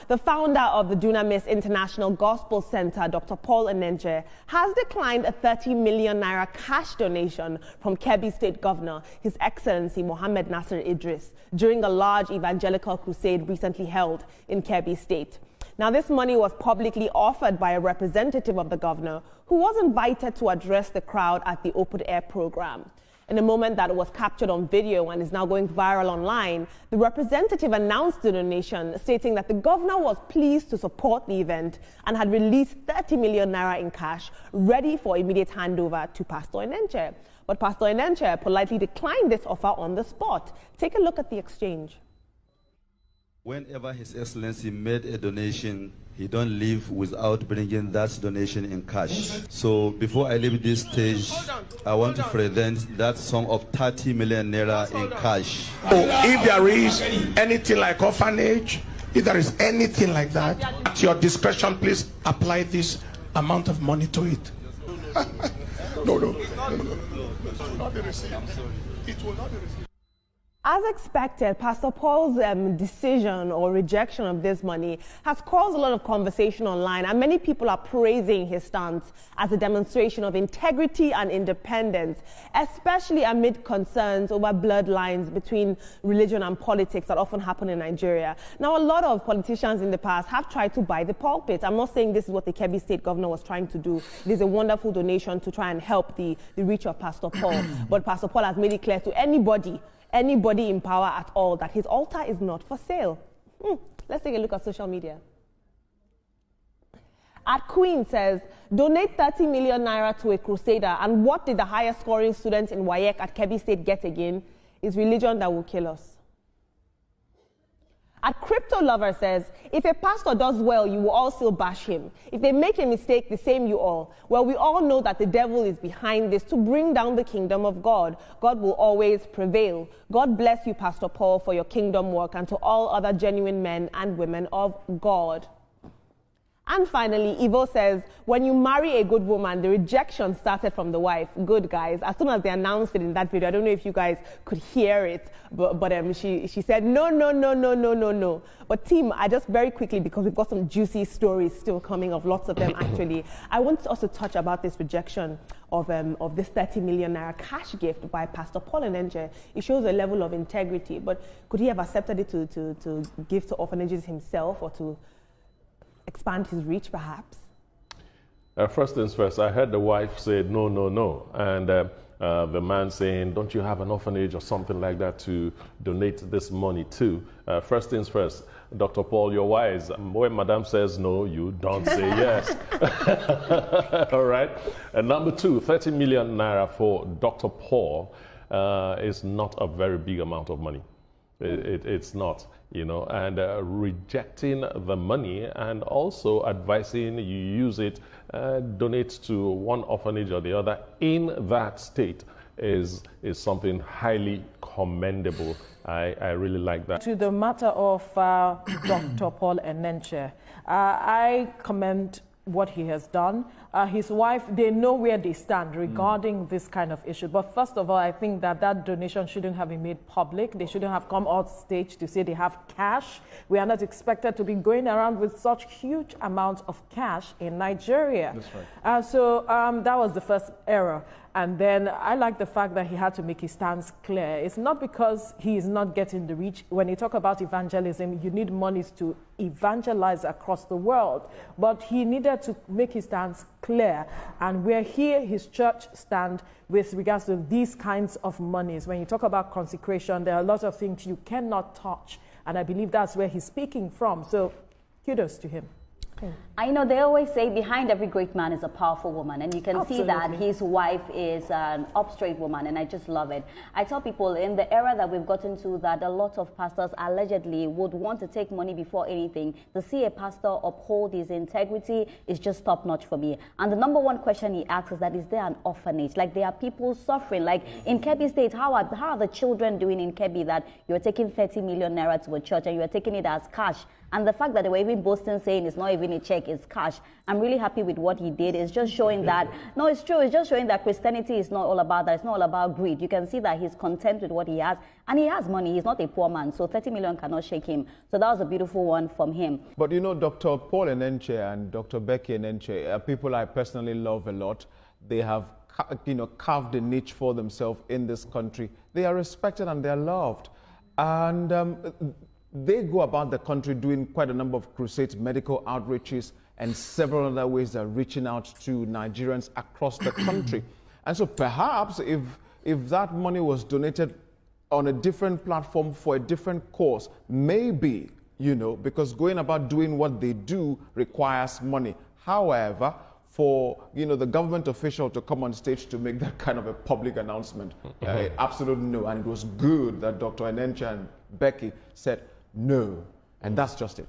the founder of the Dunamis International Gospel Center, Dr. Paul Enenche, has declined a 30 million naira cash donation from Kebbi State Governor, His Excellency Mohammed Nasir Idris, during a large evangelical crusade recently held in Kebbi State. Now, this money was publicly offered by a representative of the governor who was invited to address the crowd at the open-air program. In a moment that was captured on video and is now going viral online, the representative announced the donation, stating that the governor was pleased to support the event and had released 30 million naira in cash, ready for immediate handover to Pastor Enenche. But Pastor Enenche politely declined this offer on the spot. Take a look at the exchange. Whenever His Excellency made a donation, he don't leave without bringing that donation in cash. So before I leave this stage, I want to present that sum of 30 million naira in cash. So if there is anything like orphanage, if there is anything like that, at your discretion, please apply this amount of money to it. No. It will not be received. It will not be received. As expected, Pastor Paul's decision or rejection of this money has caused a lot of conversation online, and many people are praising his stance as a demonstration of integrity and independence, especially amid concerns over bloodlines between religion and politics that often happen in Nigeria. Now, a lot of politicians in the past have tried to buy the pulpit. I'm not saying this is what the Kebbi State Governor was trying to do. It is a wonderful donation to try and help the reach of Pastor Paul. But Pastor Paul has made it clear to anybody in power at all that his altar is not for sale. Let's take a look at social media. At Queen says, donate 30 million naira to a crusader, and what did the highest scoring student in WAEC at Kebbi State get again? Is religion that will kill us. At Crypto Lover says, if a pastor does well, you will all still bash him. If they make a mistake, the same you all. Well, we all know that the devil is behind this to bring down the kingdom of God. God will always prevail. God bless you, Pastor Paul, for your kingdom work, and to all other genuine men and women of God. And finally, Ivo says, when you marry a good woman, the rejection started from the wife. Good, guys. As soon as they announced it in that video, I don't know if you guys could hear it, but she said, no. But team, I just very quickly, because we've got some juicy stories still coming of lots of them actually, I want to also touch about this rejection of this 30 million naira cash gift by Pastor Paul Enenche. It shows a level of integrity, but could he have accepted it to give to orphanages himself, or to expand his reach, perhaps? First things first, I heard the wife say no, and the man saying, don't you have an orphanage or something like that to donate this money to? First things first, Dr. Paul, you're wise. When Madam says no, you don't say yes. All right. And number two, 30 million naira for Dr. Paul is not a very big amount of money. It's not, and rejecting the money and also advising you use it, donate to one orphanage or the other in that state is something highly commendable. I really like that. To the matter of Dr. Paul Enenche, I commend what he has done. His wife, they know where they stand regarding this kind of issue. But first of all, I think that donation shouldn't have been made public. They shouldn't have come on stage to say they have cash. We are not expected to be going around with such huge amounts of cash in Nigeria. That's right. So that was the first error. And then I like the fact that he had to make his stance clear. It's not because he is not getting the reach. When you talk about evangelism, you need monies to evangelize across the world. But he needed to make his stance clear. And where his church stand with regards to these kinds of monies. When you talk about consecration, there are a lot of things you cannot touch. And I believe that's where he's speaking from. So kudos to him. I know they always say behind every great man is a powerful woman, and you can see that his wife is an up-straight woman, and I just love it. I tell people in the era that we've gotten to that a lot of pastors allegedly would want to take money before anything. To see a pastor uphold his integrity is just top-notch for me. And the number one question he asks is that, is there an orphanage? Like, there are people suffering. Like in Kebbi State, how are the children doing in Kebbi that you're taking 30 million naira to a church and you're taking it as cash And the fact that they were even boasting saying it's not even a check, it's cash. I'm really happy with what he did. It's just showing that, no, it's true. It's just showing that Christianity is not all about that. It's not all about greed. You can see that he's content with what he has. And he has money. He's not a poor man. So 30 million cannot shake him. So that was a beautiful one from him. But you know, Dr. Paul Enenche and Dr. Becky Enenche are people I personally love a lot. They have, carved a niche for themselves in this country. They are respected and they're loved. And they go about the country doing quite a number of crusades, medical outreaches, and several other ways they're reaching out to Nigerians across the country. And so perhaps if that money was donated on a different platform for a different cause, maybe, because going about doing what they do requires money. However, for the government official to come on stage to make that kind of a public announcement, absolutely no. And it was good that Dr. Enenche and Becky said no, and that's just it.